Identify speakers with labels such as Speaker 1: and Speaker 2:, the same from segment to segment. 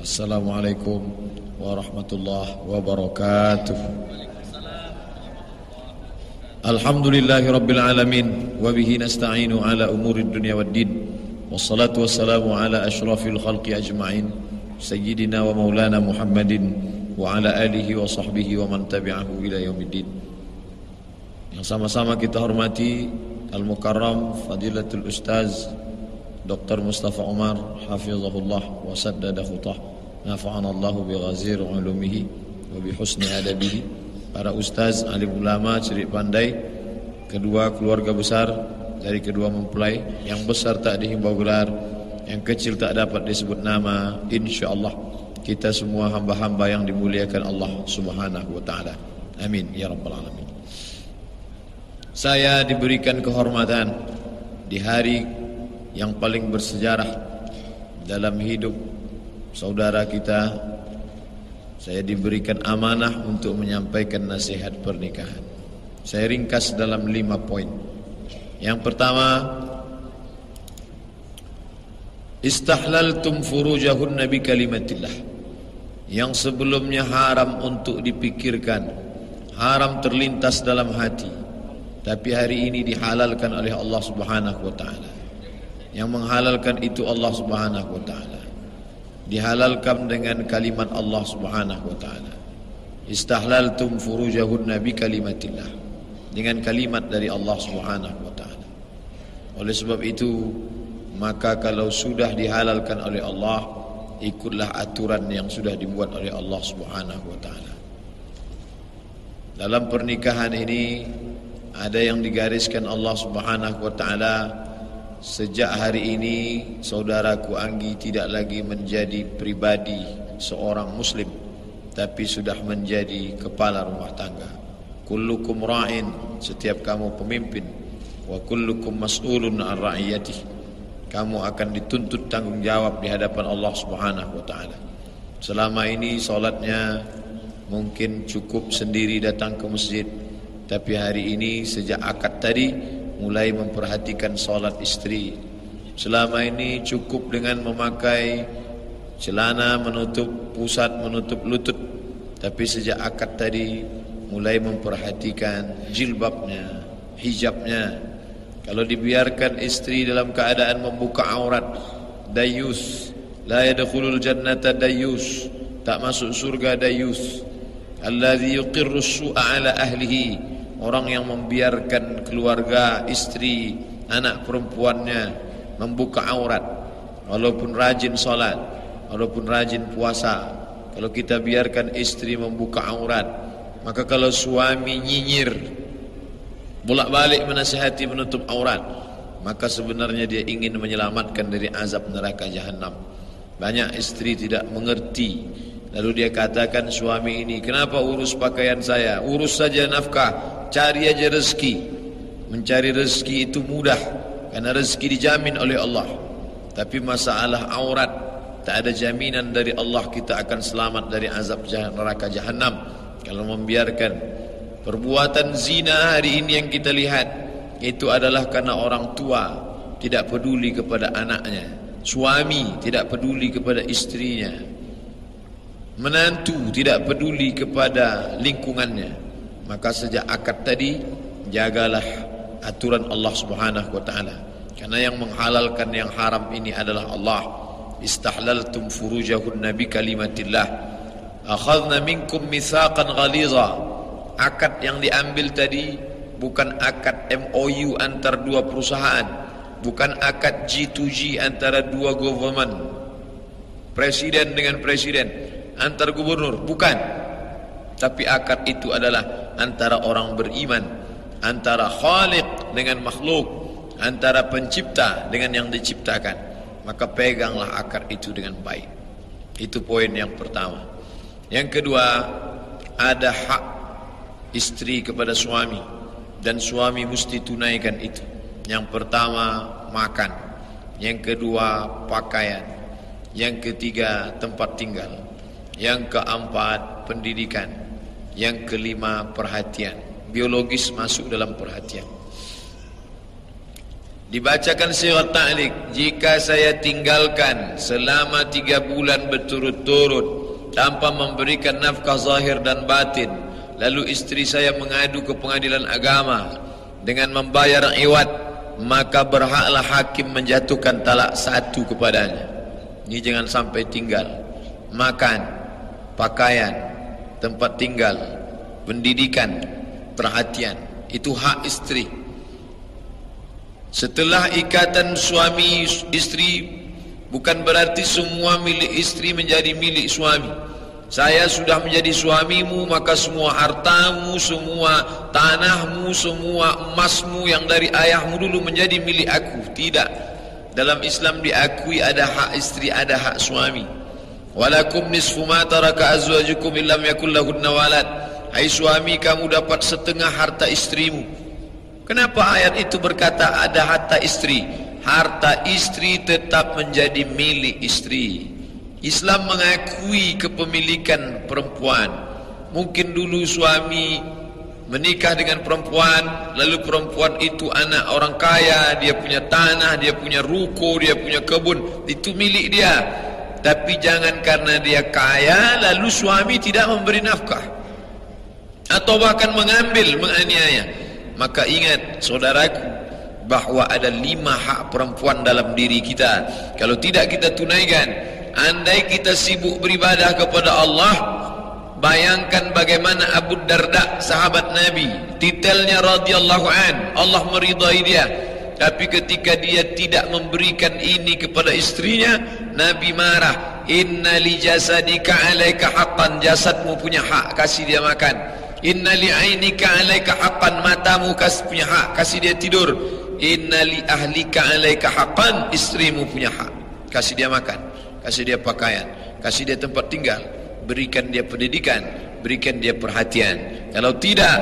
Speaker 1: Assalamualaikum warahmatullahi wabarakatuh. Alhamdulillahi rabbil alamin wa bihi nasta'inu ala umurid dunya waddin. Wassalatu wassalamu ala asyrafil khalqi ajma'in sayyidina wa maulana Muhammadin wa ala alihi wa sahbihi wa man tabi'ahu ila yaumiddin. Yang sama-sama kita hormati Al-Mukarram Fadilatul Ustaz Dr. Mustafa Umar hafizahullah wa saddada khutah, nafa'ana Allahu bi ghazir ulumihi wa bi husni adabihi. Para ustaz, alim ulama, cerik pandai, kedua keluarga besar dari kedua mempelai, yang besar tak dihimbau gelar, yang kecil tak dapat disebut nama. InsyaAllah kita semua hamba-hamba yang dimuliakan Allah subhanahu wa ta'ala. Amin ya rabbal alamin. Saya diberikan kehormatan di hari yang paling bersejarah dalam hidup saudara kita. Saya diberikan amanah untuk menyampaikan nasihat pernikahan. Saya ringkas dalam 5 poin. Yang pertama, istahlaltum furujahunna bi kalimatillah. Yang sebelumnya haram untuk dipikirkan, haram terlintas dalam hati, tapi hari ini dihalalkan oleh Allah subhanahu wa ta'ala. Yang menghalalkan itu Allah subhanahu wa ta'ala. Dihalalkan dengan kalimat Allah subhanahu wa ta'ala. Istahlaltum furujahunna bi kalimatillah, dengan kalimat dari Allah subhanahu wa ta'ala. Oleh sebab itu, maka kalau sudah dihalalkan oleh Allah, ikutlah aturan yang sudah dibuat oleh Allah subhanahu wa ta'ala. Dalam pernikahan ini ada yang digariskan Allah subhanahu wa ta'ala. Sejak hari ini saudaraku Anggi tidak lagi menjadi pribadi seorang muslim, tapi sudah menjadi kepala rumah tangga. Kullukum ra'in, setiap kamu pemimpin, wa kullukum mas'ulun an ra'iyatih, kamu akan dituntut tanggung jawab di hadapan Allah subhanahu wa ta'ala. Selama ini solatnya mungkin cukup sendiri datang ke masjid, tapi hari ini sejak akad tadi mulai memperhatikan solat istri. Selama ini cukup dengan memakai celana menutup pusat, menutup lutut, tapi sejak akad tadi mulai memperhatikan jilbabnya, hijabnya. Kalau dibiarkan istri dalam keadaan membuka aurat, dayus, la yadkhulul jannata dayus, tak masuk surga dayus. Alladzi yuqirru su'a ala ahlihi, orang yang membiarkan keluarga, istri, anak perempuannya membuka aurat, walaupun rajin salat, walaupun rajin puasa. Kalau kita biarkan istri membuka aurat, maka kalau suami nyinyir, bolak-balik menasihati menutup aurat, maka sebenarnya dia ingin menyelamatkan dari azab neraka jahanam. Banyak istri tidak mengerti, lalu dia katakan, suami ini kenapa urus pakaian saya, urus saja nafkah, cari aja rezeki. Mencari rezeki itu mudah, karena rezeki dijamin oleh Allah. Tapi masalah aurat, tak ada jaminan dari Allah kita akan selamat dari azab neraka jahanam kalau membiarkan. Perbuatan zina hari ini yang kita lihat, itu adalah karena orang tua tidak peduli kepada anaknya, suami tidak peduli kepada istrinya, menantu tidak peduli kepada lingkungannya. Maka sejak akad tadi, jagalah aturan Allah subhanahu wa ta'ala, karena yang menghalalkan yang haram ini adalah Allah. Istahlaltum furujahunna bi kalimatillah, akhadna minkum mitsaqan ghaliza. Akad yang diambil tadi bukan akad MOU antar dua perusahaan, bukan akad G2G antara dua government, presiden dengan presiden, antar gubernur, bukan. Tapi akad itu adalah antara orang beriman, antara khaliq dengan makhluk, antara pencipta dengan yang diciptakan. Maka peganglah akad itu dengan baik. Itu poin yang pertama. Yang kedua, ada hak istri kepada suami, dan suami mesti tunaikan itu. Yang pertama, makan. Yang kedua, pakaian. Yang ketiga, tempat tinggal. Yang keempat, pendidikan. Yang kelima, perhatian. Biologis masuk dalam perhatian. Dibacakan sirat ta'liq, jika saya tinggalkan selama 3 bulan berturut-turut tanpa memberikan nafkah zahir dan batin, lalu istri saya mengadu ke pengadilan agama dengan membayar iwad, maka berhaklah hakim menjatuhkan talak 1 kepadanya. Ini jangan sampai tinggal. Makan, pakaian, tempat tinggal, pendidikan, perhatian, itu hak istri. Setelah ikatan suami istri, bukan berarti semua milik istri menjadi milik suami. Saya sudah menjadi suamimu, maka semua hartamu, semua tanahmu, semua emasmu yang dari ayahmu dulu menjadi milik aku. Tidak. Dalam Islam diakui ada hak istri, ada hak suami. Walakum nisfu ma taraka azwajukum illam yakul lahunna walad. Hai suami, kamu dapat setengah harta istrimu. Kenapa ayat itu berkata ada harta istri? Harta istri tetap menjadi milik istri. Islam mengakui kepemilikan perempuan. Mungkin dulu suami menikah dengan perempuan, lalu perempuan itu anak orang kaya, dia punya tanah, dia punya ruko, dia punya kebun, itu milik dia. Tapi jangan karena dia kaya lalu suami tidak memberi nafkah atau bahkan mengambil, menganiaya. Maka ingat saudaraku, bahwa ada 5 hak perempuan dalam diri kita. Kalau tidak kita tunaikan, andai kita sibuk beribadah kepada Allah, bayangkan bagaimana Abu Darda, sahabat Nabi, titelnya radhiyallahu an, Allah meridai dia. Tapi ketika dia tidak memberikan ini kepada istrinya, Nabi marah. Inna li jasadika alaika haqqan, jasadmu punya hak, kasih dia makan. Inna li ainika alaika haqqan, matamu punya hak, kasih dia tidur. Inna li ahlika alaika haqqan, istrimu punya hak, kasih dia makan, kasih dia pakaian, kasih dia tempat tinggal, berikan dia pendidikan, berikan dia perhatian. Kalau tidak,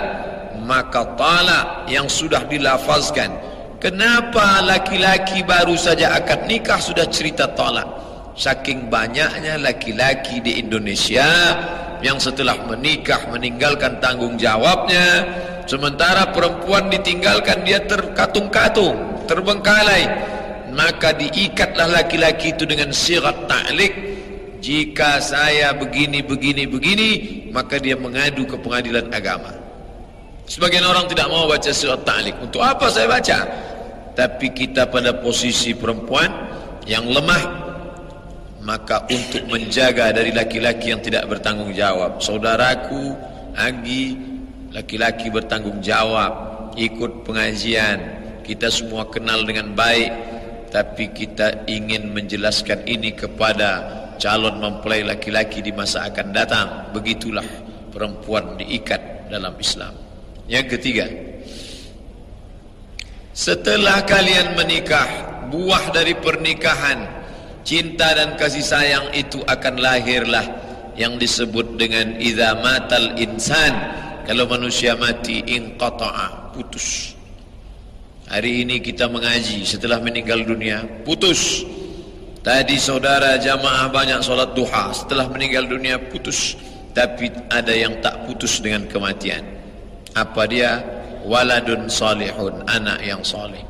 Speaker 1: maka talak yang sudah dilafazkan. Kenapa laki-laki baru saja akad nikah sudah cerita talak? Saking banyaknya laki-laki di Indonesia yang setelah menikah meninggalkan tanggung jawabnya, sementara perempuan ditinggalkan dia terkatung-katung, terbengkalai. Maka diikatlah laki-laki itu dengan sirat ta'liq. Jika saya begini, maka dia mengadu ke pengadilan agama. Sebagian orang tidak mau baca sirat ta'liq. Untuk apa saya baca? Tapi kita pada posisi perempuan yang lemah, maka untuk menjaga dari laki-laki yang tidak bertanggung jawab. Saudaraku Anggi, laki-laki bertanggung jawab, ikut pengajian, kita semua kenal dengan baik, tapi kita ingin menjelaskan ini kepada calon mempelai laki-laki di masa akan datang. Begitulah perempuan diikat dalam Islam. Yang ketiga, setelah kalian menikah, buah dari pernikahan, cinta dan kasih sayang itu akan lahirlah yang disebut dengan idza matal insan. Kalau manusia mati, inqata'a, putus. Hari ini kita mengaji, setelah meninggal dunia putus. Tadi saudara jamaah banyak solat duha, setelah meninggal dunia putus. Tapi ada yang tak putus dengan kematian. Apa dia? Waladun salihun, anak yang saleh.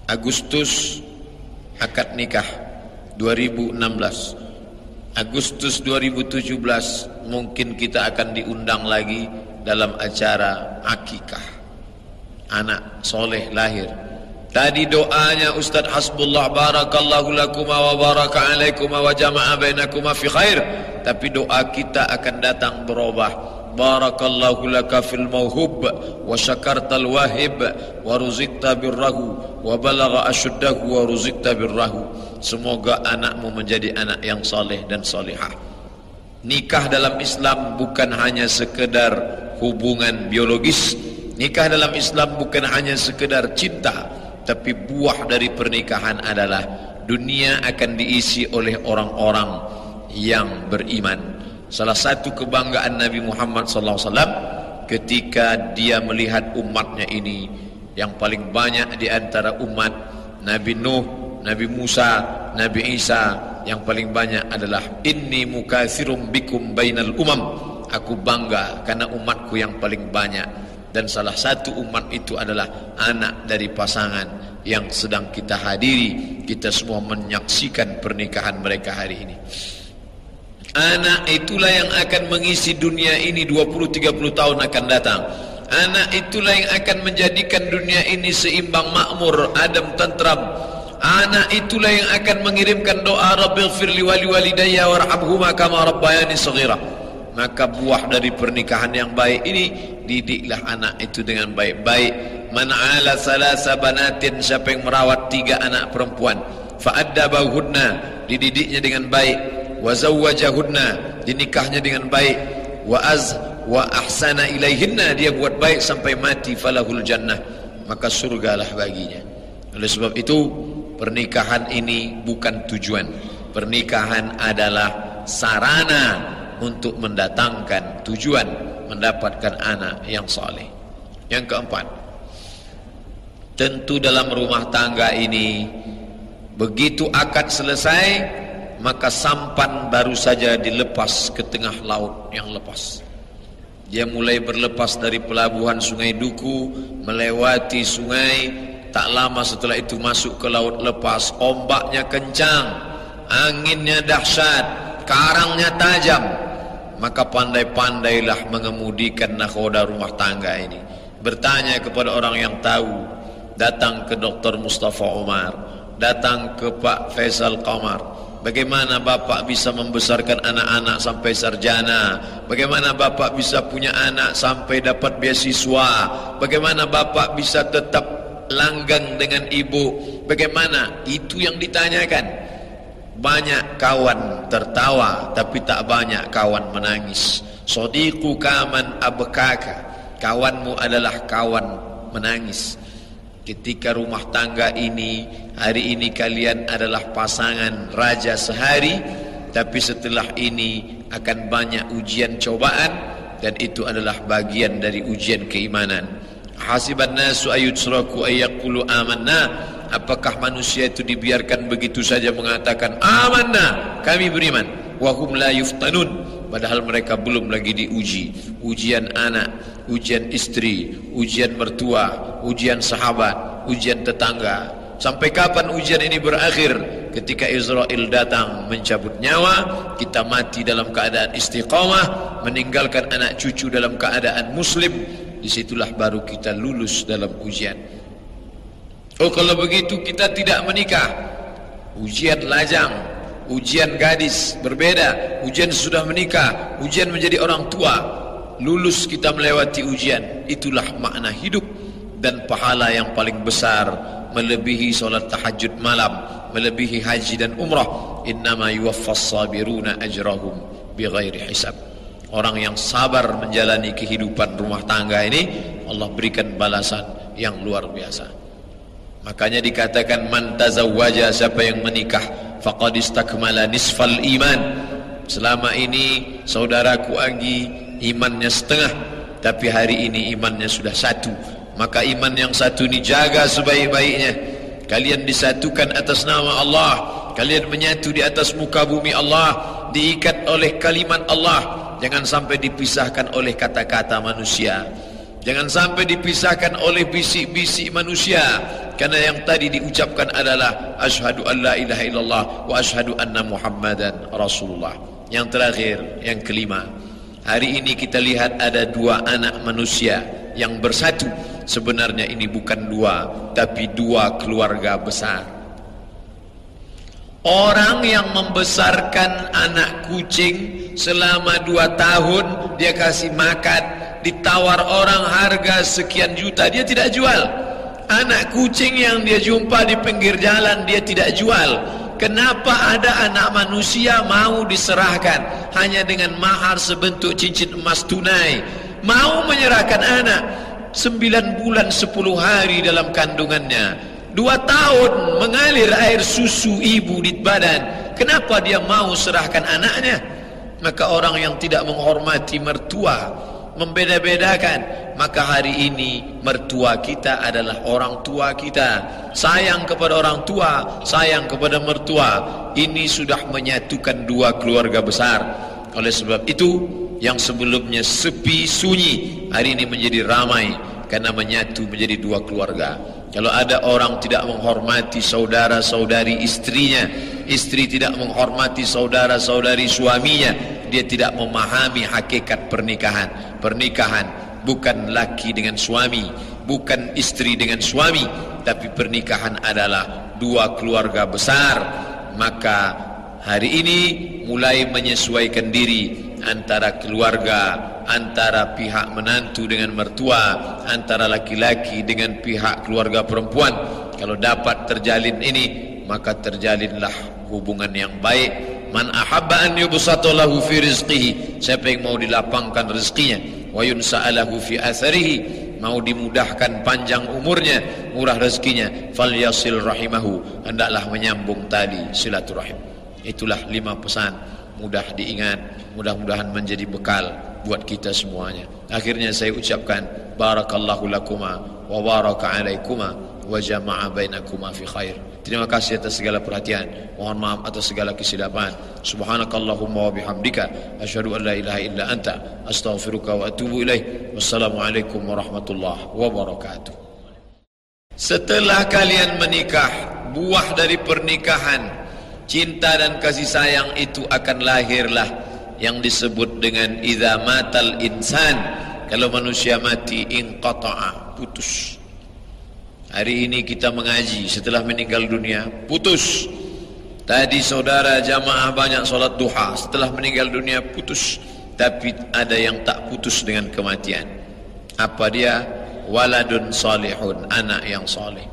Speaker 1: Agustus akad nikah 2016, Agustus 2017 mungkin kita akan diundang lagi dalam acara akikah. Anak soleh lahir. Tadi doanya Ustaz Hasbullah, barakallahu lakuma wa baraka alaikuma wa jama'a bainakuma fi khair. Tapi doa kita akan datang berubah. Barakallahu laka fil mauhub wa syakartal wahib wa ruzikta birrahu wa balagha ashuddahu wa ruzikta birrahu. Semoga anakmu menjadi anak yang saleh dan salihah. Nikah dalam Islam bukan hanya sekedar hubungan biologis. Nikah dalam Islam bukan hanya sekedar cinta, tapi buah dari pernikahan adalah dunia akan diisi oleh orang-orang yang beriman. Salah satu kebanggaan Nabi Muhammad SAW ketika dia melihat umatnya ini, yang paling banyak di antara umat Nabi Nuh, Nabi Musa, Nabi Isa, yang paling banyak adalah inni mukatsirum bikum bainal umam. Aku bangga karena umatku yang paling banyak. Dan salah satu umat itu adalah anak dari pasangan yang sedang kita hadiri. Kita semua menyaksikan pernikahan mereka hari ini. Anak itulah yang akan mengisi dunia ini 20-30 tahun akan datang. Anak itulah yang akan menjadikan dunia ini seimbang, makmur, adem, tentram. Anak itulah yang akan mengirimkan doa Rabbighfirli wa liwalidayya warhamhuma kama rabbayani shaghira. Maka buah dari pernikahan yang baik ini, didiklah anak itu dengan baik-baik. Man ala salasa banatin, siapa yang merawat 3 anak perempuan, fa'addabahunna, dididiknya dengan baik, wa zawwajahunna, dinikahnya dengan baik, wa ahsana ilaihinna, dia buat baik sampai mati, falahul jannah, maka surgalah baginya. Oleh sebab itu, pernikahan ini bukan tujuan. Pernikahan adalah sarana untuk mendatangkan tujuan, mendapatkan anak yang saleh. Yang keempat, tentu dalam rumah tangga ini, begitu akad selesai, maka sampan baru saja dilepas ke tengah laut yang lepas. Dia mulai berlepas dari pelabuhan Sungai Duku, melewati sungai. Tak lama setelah itu masuk ke laut lepas. Ombaknya kencang, anginnya dahsyat, karangnya tajam. Maka pandai-pandailah mengemudikan nakhoda rumah tangga ini. Bertanya kepada orang yang tahu. Datang ke Dr. Mustafa Umar, datang ke Pak Faisal Qamar. Bagaimana Bapak bisa membesarkan anak-anak sampai sarjana? Bagaimana Bapak bisa punya anak sampai dapat beasiswa? Bagaimana Bapak bisa tetap langgang dengan ibu? Bagaimana? Itu yang ditanyakan. Banyak kawan tertawa, tapi tak banyak kawan menangis. Sadiquka man abkaka, kawanmu adalah kawan menangis. Ketika rumah tangga ini, hari ini kalian adalah pasangan raja sehari, tapi setelah ini akan banyak ujian cobaan, dan itu adalah bagian dari ujian keimanan. Hasiban nasu ayutsraku ayyaqulu amanna, apakah manusia itu dibiarkan begitu saja mengatakan amanna, kami beriman, wa hum la yuftanun, padahal mereka belum lagi diuji. Ujian anak, ujian istri, ujian mertua, ujian sahabat, ujian tetangga. Sampai kapan ujian ini berakhir? Ketika Israel datang mencabut nyawa, kita mati dalam keadaan istiqamah, meninggalkan anak cucu dalam keadaan muslim. Disitulah baru kita lulus dalam ujian. Oh, kalau begitu kita tidak menikah, ujian lajang, ujian gadis berbeda, ujian sudah menikah, ujian menjadi orang tua, lulus kita melewati ujian. Itulah makna hidup. Dan pahala yang paling besar melebihi solat tahajud malam, melebihi haji dan umrah. Innama yuwaffas sabiruna ajrahum bighairi hisab. Orang yang sabar menjalani kehidupan rumah tangga ini, Allah berikan balasan yang luar biasa. Makanya dikatakan man tazawwaja, siapa yang menikah, faqad istakmala nisfal iman. Selama ini saudaraku Anggi imannya setengah, tapi hari ini imannya sudah 1. Maka iman yang 1 ini jaga sebaik-baiknya. Kalian disatukan atas nama Allah, kalian menyatu di atas muka bumi Allah, diikat oleh kalimat Allah. Jangan sampai dipisahkan oleh kata-kata manusia, jangan sampai dipisahkan oleh bisik-bisik manusia. Karena yang tadi diucapkan adalah asyhadu an la ilaha illallah wa asyhadu anna muhammadan rasulullah. Yang terakhir, yang kelima, hari ini kita lihat ada 2 anak manusia yang bersatu. Sebenarnya ini bukan 2, tapi 2 keluarga besar. Orang yang membesarkan anak kucing selama 2 tahun, dia kasih makan, ditawar orang harga sekian juta, dia tidak jual. Anak kucing yang dia jumpa di pinggir jalan, dia tidak jual. Kenapa ada anak manusia mau diserahkan hanya dengan mahar sebentuk cincin emas tunai? Mau menyerahkan anak 9 bulan 10 hari dalam kandungannya, 2 tahun mengalir air susu ibu di badan. Kenapa dia mau serahkan anaknya? Maka orang yang tidak menghormati mertua, membeda-bedakan, maka hari ini mertua kita adalah orang tua kita. Sayang kepada orang tua, sayang kepada mertua. Ini sudah menyatukan 2 keluarga besar. Oleh sebab itu, Yang sebelumnya sepi sunyi, hari ini menjadi ramai karena menyatu menjadi dua keluarga. Kalau ada orang tidak menghormati saudara-saudari istrinya, istri tidak menghormati saudara-saudari suaminya, dia tidak memahami hakikat pernikahan. Pernikahan bukan laki dengan suami, bukan istri dengan suami, tapi pernikahan adalah dua keluarga besar. Maka hari ini mulai menyesuaikan diri antara keluarga, antara pihak menantu dengan mertua, antara laki-laki dengan pihak keluarga perempuan. Kalau dapat terjalin ini, maka terjalinlah hubungan yang baik. Man ahabba an yubsata lahu fi rizqihi, siapa yang mau dilapangkan rezekinya, wa yunsa'alahu fi atharihi, mau dimudahkan panjang umurnya, murah rezekinya, falyasil rahimahu, hendaklah menyambung tali silaturahim. Itulah 5 pesan, mudah diingat, mudah-mudahan menjadi bekal buat kita semuanya. Akhirnya saya ucapkan barakallahu lakuma wa baraka alaikuma wa jama'a bainakuma fi khair. Terima kasih atas segala perhatian, mohon maaf atas segala kesilapan. Subhanakallahumma wa bihamdika asyhadu an la ilaha illa anta astaghfiruka wa atubu ilaik. Wassalamualaikum warahmatullahi wabarakatuh. Setelah kalian menikah, buah dari pernikahan, cinta dan kasih sayang itu akan lahirlah yang disebut dengan idza matal insan, kalau manusia mati inqata'a, putus. Hari ini kita mengaji, setelah meninggal dunia putus. Tadi saudara jamaah banyak solat duha, setelah meninggal dunia putus. Tapi ada yang tak putus dengan kematian. Apa dia? Waladun salihun, anak yang saleh.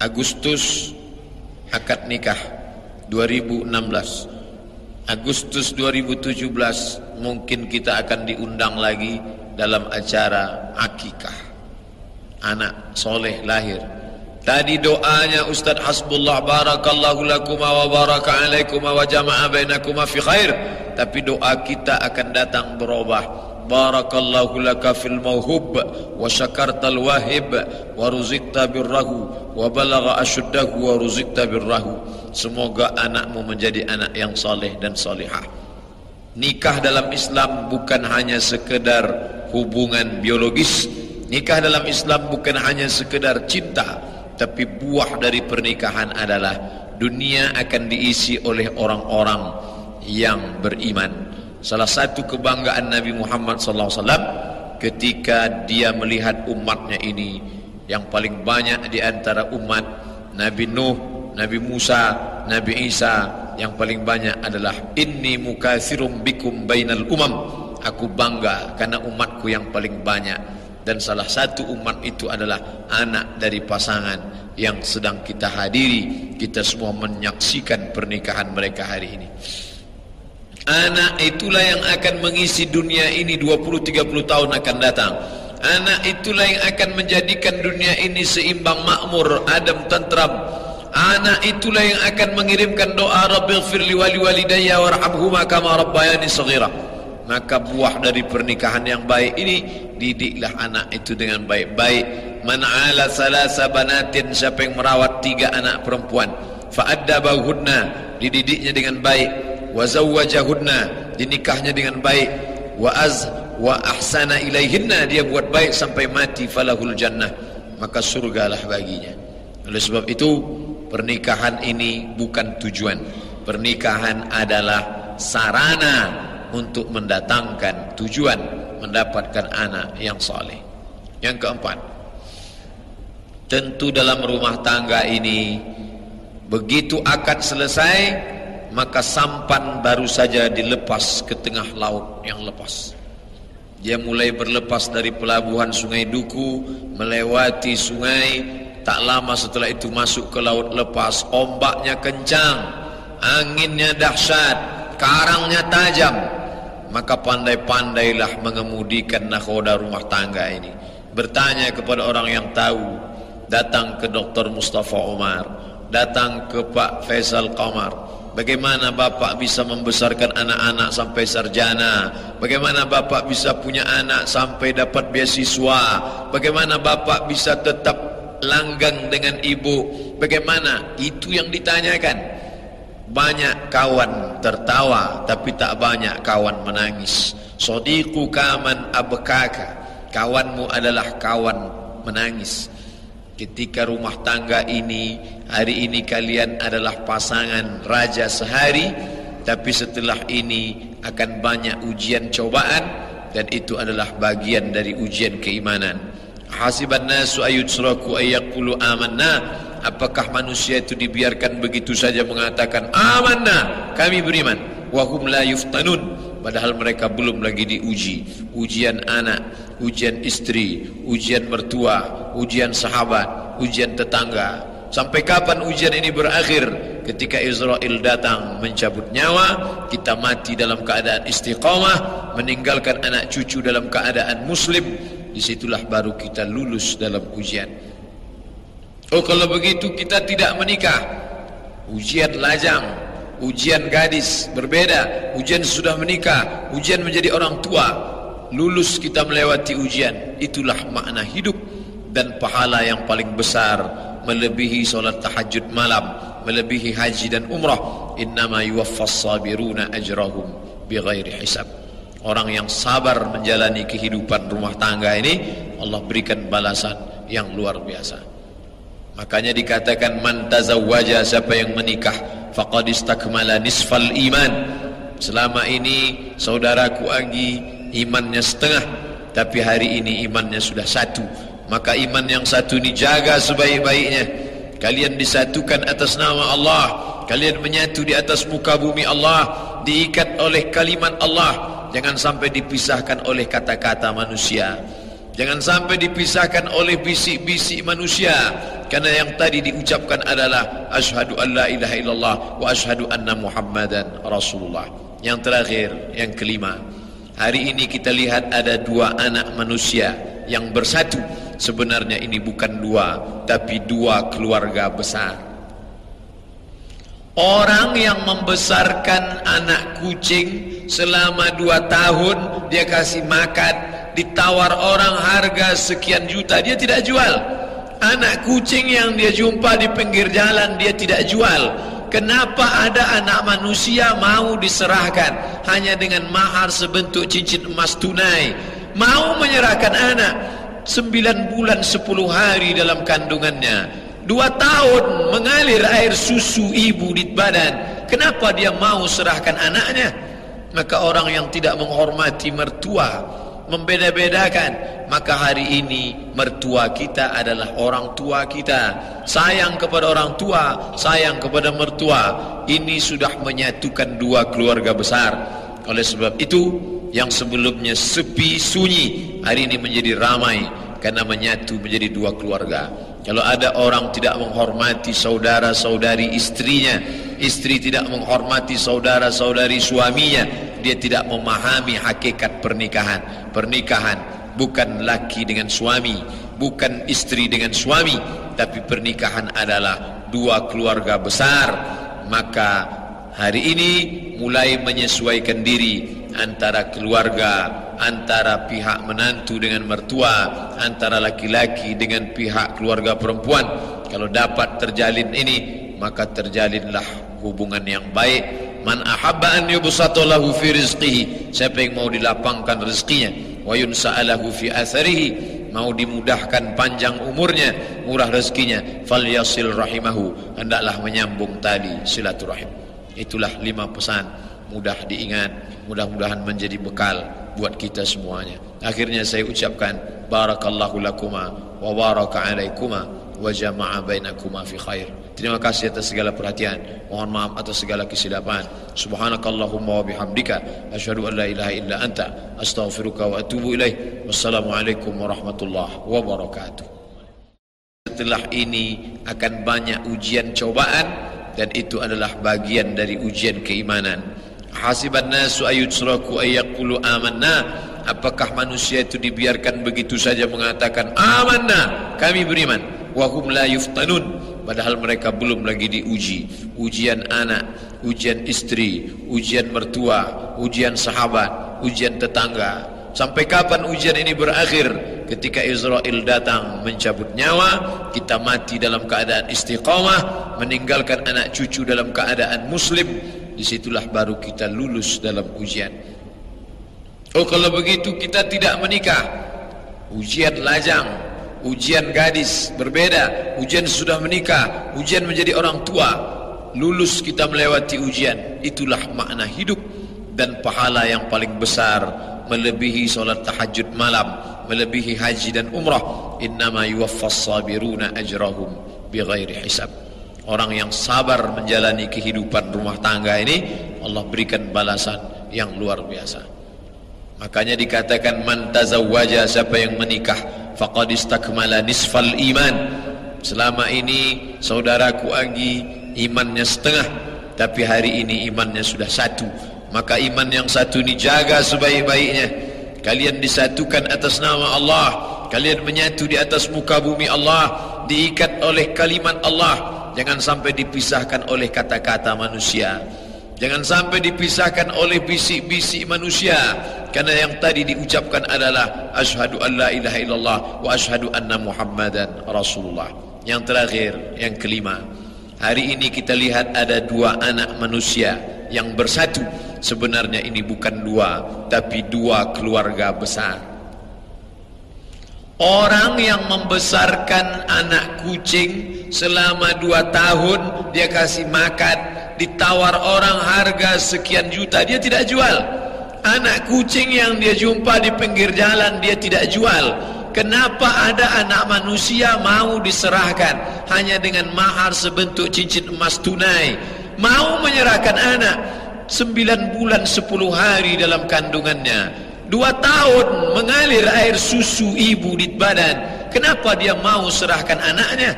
Speaker 1: Agustus akad nikah 2016, Agustus 2017 mungkin kita akan diundang lagi dalam acara akikah. Anak soleh lahir. Tadi doanya Ustaz Hasbullah, barakallahu lakuma wa baraka alaikuma wa jama'a bainakuma fi khair. Tapi doa kita akan datang berubah. Barakallahu laka fil mauhub wa syakartal wahib wa ruzikta birrahu wa balagha ashuddahu wa ruzikta birrahu. Semoga anakmu menjadi anak yang saleh dan salihah. Nikah dalam Islam bukan hanya sekedar hubungan biologis. Nikah dalam Islam bukan hanya sekedar cinta, tapi buah dari pernikahan adalah dunia akan diisi oleh orang-orang yang beriman. Salah satu kebanggaan Nabi Muhammad SAW ketika dia melihat umatnya ini, yang paling banyak di antara umat Nabi Nuh, Nabi Musa, Nabi Isa, yang paling banyak adalah inni mukatsirum bikum bainal umam. Aku bangga karena umatku yang paling banyak. Dan salah satu umat itu adalah anak dari pasangan yang sedang kita hadiri. Kita semua menyaksikan pernikahan mereka hari ini. Anak itulah yang akan mengisi dunia ini 20-30 tahun akan datang. Anak itulah yang akan menjadikan dunia ini seimbang, makmur, adem, tentram. Anak itulah yang akan mengirimkan doa Rabbighfirli wa liwalidayya warhamhuma kama rabbayani shaghira. Maka buah dari pernikahan yang baik ini, didiklah anak itu dengan baik-baik. Man ala salasa banatin, siapa yang merawat 3 anak perempuan, fa'addabahunna, dididiknya dengan baik, wa zawwajahunna, dinikahnya dengan baik, wa ahsana ilaihinna, dia buat baik sampai mati, falahul jannah, maka surgalah baginya. Oleh sebab itu pernikahan ini bukan tujuan. Pernikahan adalah sarana untuk mendatangkan tujuan, mendapatkan anak yang saleh. Yang keempat, tentu dalam rumah tangga ini, begitu akad selesai, maka sampan baru saja dilepas ke tengah laut yang lepas. Dia mulai berlepas dari pelabuhan Sungai Duku, melewati sungai, tak lama setelah itu masuk ke laut lepas. Ombaknya kencang, anginnya dahsyat, karangnya tajam. Maka pandai-pandailah mengemudikan nakhoda rumah tangga ini. Bertanya kepada orang yang tahu. Datang ke Dr. Mustafa Umar, datang ke Pak Faisal Qamar. Bagaimana bapak bisa membesarkan anak-anak sampai sarjana? Bagaimana bapak bisa punya anak sampai dapat beasiswa? Bagaimana bapak bisa tetap langgang dengan ibu? Bagaimana? Itu yang ditanyakan. Banyak kawan tertawa tapi tak banyak kawan menangis. Sadiquka man abkaka, kawanmu adalah kawan menangis. Ketika rumah tangga ini, hari ini kalian adalah pasangan raja sehari, tapi setelah ini akan banyak ujian cobaan, dan itu adalah bagian dari ujian keimanan. Hasiban nasu ayutsraku ayyaqulu amanna, apakah manusia itu dibiarkan begitu saja mengatakan amanna, kami beriman, wa hum la yuftanun, padahal mereka belum lagi diuji. Ujian anak, ujian istri, ujian mertua, ujian sahabat, ujian tetangga. Sampai kapan ujian ini berakhir? Ketika Israel datang mencabut nyawa, kita mati dalam keadaan istiqamah, meninggalkan anak cucu dalam keadaan muslim. Disitulah baru kita lulus dalam ujian. Oh, kalau begitu kita tidak menikah, ujian lajang, ujian gadis berbeda, ujian sudah menikah, ujian menjadi orang tua, lulus kita melewati ujian. Itulah makna hidup. Dan pahala yang paling besar melebihi solat tahajud malam, melebihi haji dan umrah. Innama yuwaffas sabiruna ajrahum bighairi hisab. Orang yang sabar menjalani kehidupan rumah tangga ini, Allah berikan balasan yang luar biasa. Makanya dikatakan man tazawwaja, siapa yang menikah, faqad istakmala nisfal iman. Selama ini saudaraku Anggi imannya setengah, tapi hari ini imannya sudah satu. Maka iman yang satu ini jaga sebaik-baiknya. Kalian disatukan atas nama Allah, kalian menyatu di atas muka bumi Allah, diikat oleh kalimat Allah. Jangan sampai dipisahkan oleh kata-kata manusia, jangan sampai dipisahkan oleh bisik-bisik manusia. Karena yang tadi diucapkan adalah asyhadu an la ilaha illallah wa asyhadu anna muhammadan rasulullah. Yang terakhir, yang kelima, hari ini kita lihat ada dua anak manusia yang bersatu. Sebenarnya ini bukan dua, tapi dua keluarga besar. Orang yang membesarkan anak kucing selama 2 tahun, dia kasih makan, ditawar orang harga sekian juta, dia tidak jual. Anak kucing yang dia jumpa di pinggir jalan, dia tidak jual. Kenapa ada anak manusia mau diserahkan hanya dengan mahar sebentuk cincin emas tunai? Mau menyerahkan anak 9 bulan 10 hari dalam kandungannya, 2 tahun mengalir air susu ibu di badan. Kenapa dia mau serahkan anaknya? Maka orang yang tidak menghormati mertua, membeda-bedakan, maka hari ini mertua kita adalah orang tua kita. Sayang kepada orang tua, sayang kepada mertua. Ini sudah menyatukan dua keluarga besar. Oleh sebab itu, yang sebelumnya sepi sunyi, hari ini menjadi ramai karena menyatu menjadi dua keluarga. Kalau ada orang tidak menghormati saudara-saudari istrinya, istri tidak menghormati saudara-saudari suaminya, dia tidak memahami hakikat pernikahan. Pernikahan bukan laki dengan suami, bukan istri dengan suami, tapi pernikahan adalah dua keluarga besar. Maka hari ini mulai menyesuaikan diri antara keluarga, antara pihak menantu dengan mertua, antara laki-laki dengan pihak keluarga perempuan. Kalau dapat terjalin ini, maka terjalinlah hubungan yang baik. Man ahabba an yubsata lahu fi rizqihi, siapa yang mau dilapangkan rezekinya, wa yunsa'alahu fi atharihi, mau dimudahkan panjang umurnya, murah rezekinya, falyasil rahimahu, hendaklah menyambung tali silaturahim. Itulah 5 pesan, mudah diingat, mudah-mudahan menjadi bekal buat kita semuanya. Akhirnya saya ucapkan barakallahu lakuma wa baraka alaikuma wa jama'a bainakuma fi khair. Terima kasih atas segala perhatian, mohon maaf atas segala kesilapan. Subhanakallahumma wa bihamdika asyhadu an la ilaha illa anta astaghfiruka wa atubu ilaih. Wassalamualaikum warahmatullahi wabarakatuh. Setelah ini akan banyak ujian cobaan, dan itu adalah bagian dari ujian keimanan. Hasiban nasu ayutsraku ayyaqulu amanna, apakah manusia itu dibiarkan begitu saja mengatakan amanna, kami beriman, wa hum la yuftanun, padahal mereka belum lagi diuji. Ujian anak, ujian istri, ujian mertua, ujian sahabat, ujian tetangga. Sampai kapan ujian ini berakhir? Ketika Israel datang mencabut nyawa, kita mati dalam keadaan istiqamah, meninggalkan anak cucu dalam keadaan muslim. disitulah baru kita lulus dalam ujian. Oh, kalau begitu kita tidak menikah, ujian lajang, ujian gadis berbeda, ujian sudah menikah, ujian menjadi orang tua, lulus kita melewati ujian. Itulah makna hidup dan pahala yang paling besar, melebihi solat tahajud malam, melebihi haji dan umrah. Innama yuwaffas sabiruna ajrahum bighairi hisab. Orang yang sabar menjalani kehidupan rumah tangga ini, Allah berikan balasan yang luar biasa. Makanya dikatakan man tazawwaja, siapa yang menikah, faqad istakmala nisfal iman. Selama ini saudaraku Anggi imannya setengah, tapi hari ini imannya sudah satu. Maka iman yang satu ini jaga sebaik-baiknya. Kalian disatukan atas nama Allah, kalian menyatu di atas muka bumi Allah, diikat oleh kalimat Allah. Jangan sampai dipisahkan oleh kata-kata manusia, jangan sampai dipisahkan oleh bisik-bisik manusia. Karena yang tadi diucapkan adalah asyhadu an la ilaha illallah wa asyhadu anna muhammadan rasulullah. Yang terakhir, yang kelima, hari ini kita lihat ada dua anak manusia yang bersatu. Sebenarnya ini bukan dua, tapi dua keluarga besar. Orang yang membesarkan anak kucing selama 2 tahun, dia kasih makan, ditawar orang harga sekian juta, dia tidak jual. Anak kucing yang dia jumpa di pinggir jalan, dia tidak jual. Kenapa ada anak manusia mau diserahkan hanya dengan mahar sebentuk cincin emas tunai? Mau menyerahkan anak 9 bulan 10 hari dalam kandungannya, 2 tahun mengalir air susu ibu di badan. Kenapa dia mau serahkan anaknya?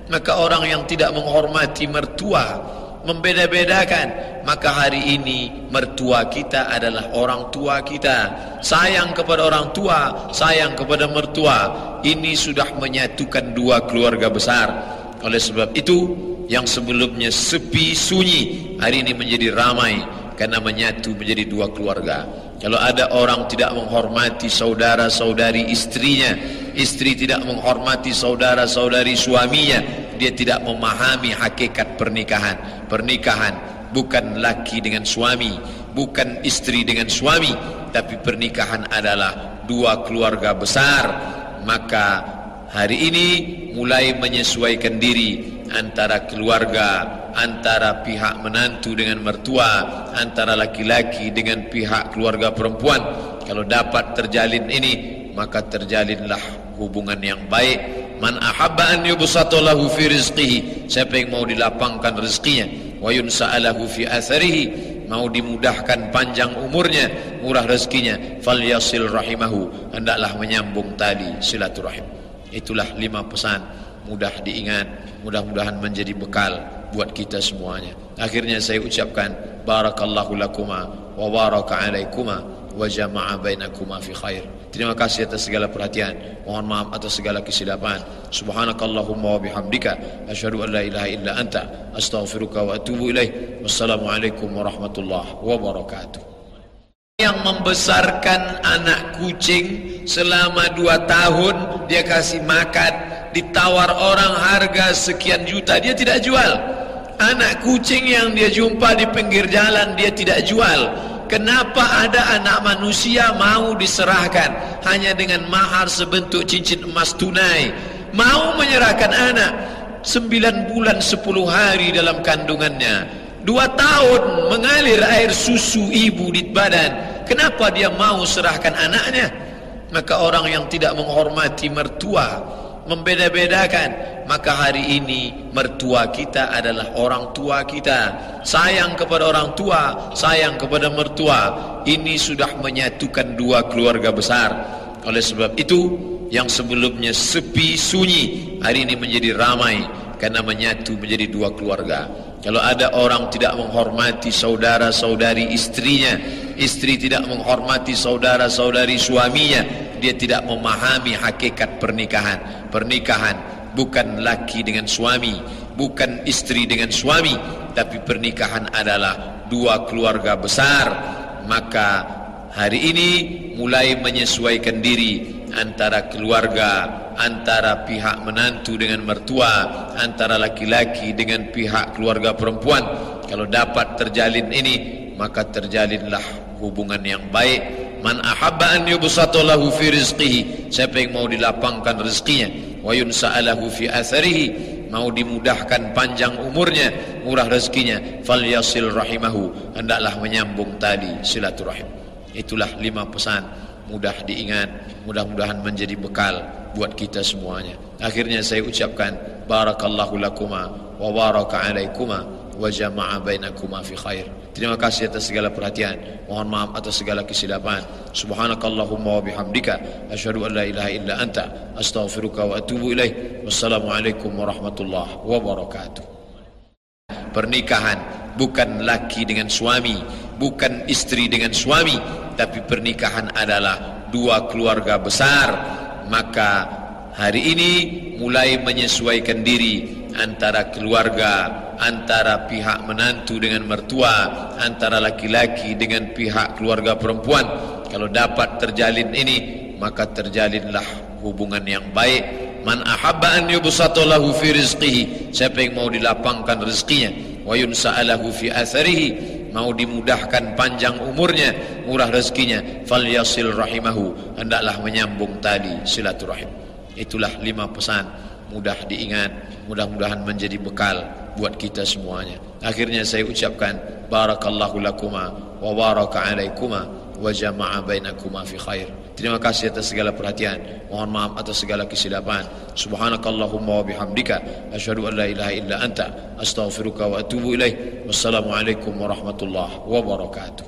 Speaker 1: Maka orang yang tidak menghormati mertua, membeda-bedakan, maka hari ini mertua kita adalah orang tua kita. Sayang kepada orang tua, sayang kepada mertua, ini sudah menyatukan dua keluarga besar. Oleh sebab itu, yang sebelumnya sepi sunyi, hari ini menjadi ramai karena menyatu menjadi dua keluarga. Kalau ada orang tidak menghormati saudara-saudari istrinya, istri tidak menghormati saudara-saudari suaminya, dia tidak memahami hakikat pernikahan. Pernikahan bukan laki dengan suami, bukan istri dengan suami, tapi pernikahan adalah dua keluarga besar. Maka hari ini mulai menyesuaikan diri antara keluarga, antara pihak menantu dengan mertua, antara laki-laki dengan pihak keluarga perempuan. Kalau dapat terjalin ini, maka terjalinlah hubungan yang baik. Man ahabba an yubsata lahu fi rizqihi, siapa yang mau dilapangkan rezekinya, wa yunsa'alahu fi atharihi, mau dimudahkan panjang umurnya, murah rezekinya, falyasil rahimahu, hendaklah menyambung tali silaturahim. Itulah 5 pesan mudah diingat, mudah-mudahan menjadi bekal buat kita semuanya. Akhirnya saya ucapkan barakallahu lakuma wa baraka alaikuma wa jama'a bainakuma fi khair. Terima kasih atas segala perhatian, mohon maaf atas segala kesilapan. Subhanakallahumma wa bihamdika asyhadu an la ilaha illa anta astaghfiruka wa atubu ilaih. Wassalamualaikum warahmatullahi wabarakatuh. Yang membesarkan anak kucing selama 2 tahun, dia kasih makan, ditawar orang harga sekian juta, dia tidak jual. Anak kucing yang dia jumpa di pinggir jalan, dia tidak jual. Kenapa ada anak manusia mau diserahkan hanya dengan mahar sebentuk cincin emas tunai? Mau menyerahkan anak 9 bulan 10 hari dalam kandungannya, 2 tahun mengalir air susu ibu di badan. Kenapa dia mau serahkan anaknya? Maka orang yang tidak menghormati mertua, membeda-bedakan, maka hari ini mertua kita adalah orang tua kita. Sayang kepada orang tua, sayang kepada mertua, ini sudah menyatukan dua keluarga besar. Oleh sebab itu, yang sebelumnya sepi sunyi, hari ini menjadi ramai karena menyatu menjadi dua keluarga. Kalau ada orang tidak menghormati saudara-saudari istrinya, istri tidak menghormati saudara-saudari suaminya, dia tidak memahami hakikat pernikahan. Pernikahan bukan laki dengan suami, bukan istri dengan suami, tapi pernikahan adalah dua keluarga besar. Maka hari ini mulai menyesuaikan diri antara keluarga, antara pihak menantu dengan mertua, antara laki-laki dengan pihak keluarga perempuan. Kalau dapat terjalin ini, maka terjalinlah hubungan yang baik. Man ahabba an yubsata lahu fi rizqihi, siapa yang mau dilapangkan rezekinya, wa yunsa'alahu fi atharihi, mau dimudahkan panjang umurnya, murah rezekinya, falyasil rahimahu, hendaklah menyambung tali silaturahim. Itulah 5 pesan mudah diingat, mudah-mudahan menjadi bekal buat kita semuanya. Akhirnya saya ucapkan barakallahu lakuma wa baraka alaikuma wa jama'a bainakuma fi khair. Terima kasih atas segala perhatian. Mohon maaf atas segala kesilapan. Subhanakallahumma wa bihamdika asyhadu an la ilaha illa anta astaghfiruka wa atubu ilaik. Wassalamualaikum warahmatullahi wabarakatuh. Pernikahan bukan laki dengan suami, bukan istri dengan suami, tapi pernikahan adalah dua keluarga besar. Maka hari ini mulai menyesuaikan diri antara keluarga, antara pihak menantu dengan mertua, antara laki-laki dengan pihak keluarga perempuan. Kalau dapat terjalin ini, maka terjalinlah hubungan yang baik. Man ahabba an yubsata lahu fi rizqihi, siapa yang mau dilapangkan rezekinya, wa yunsa'alahu fi atharihi, mau dimudahkan panjang umurnya, murah rezekinya, falyasil rahimahu, hendaklah menyambung tali silaturahim. Itulah 5 pesan mudah diingat, mudah-mudahan menjadi bekal buat kita semuanya. Akhirnya saya ucapkan barakallahu lakuma wa baraka alaikuma wa jama'a bainakuma fi khair. Terima kasih atas segala perhatian. Mohon maaf atas segala kesilapan. Subhanakallahumma wa bihamdika asyhadu an la ilaha illa anta astaghfiruka wa atubu ilaik. Wassalamualaikum warahmatullahi wabarakatuh.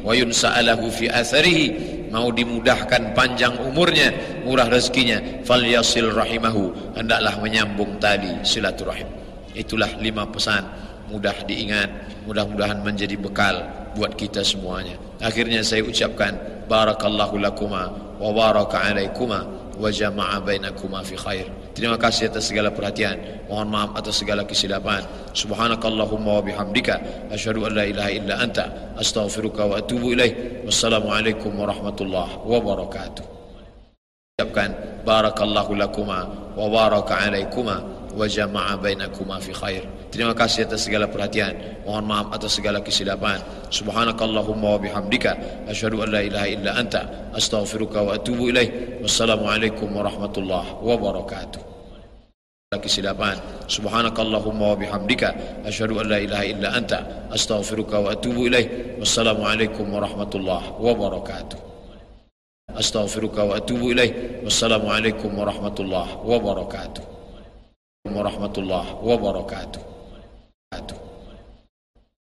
Speaker 1: Wa yunsa'alahu fi atharihi, mau dimudahkan panjang umurnya, murah rezekinya, falyasil rahimahu, hendaklah menyambung tali silaturahim. Itulah 5 pesan mudah diingat, mudah-mudahan menjadi bekal buat kita semuanya. Akhirnya saya ucapkan barakallahu lakuma wa baraka alaikuma wa jama'a bainakuma fi khair. Terima kasih atas segala perhatian. Mohon maaf atas segala kesilapan. Subhanakallahumma wa bihamdika asyhadu an la ilaha illa anta astaghfiruka wa atubu ilaik. Wassalamualaikum warahmatullahi wabarakatuh. Ucapkan barakallahu lakuma wa baraka alaikuma wa jama'a bainakuma fi khair. Terima kasih atas segala perhatian. Mohon maaf atas segala kesilapan. Subhanakallahumma wa bihamdika asyhadu an la ilaha illa anta astaghfiruka wa atubu ilaik. Wassalamualaikum warahmatullahi wabarakatuh. Kesilapan. Subhanakallahumma wa bihamdika asyhadu an la ilaha illa anta astaghfiruka wa atubu ilaik. Wassalamualaikum warahmatullahi wabarakatuh. Astaghfiruka wa atubu ilaik. Wassalamualaikum warahmatullahi wabarakatuh. Warahmatullahi wabarakatuh.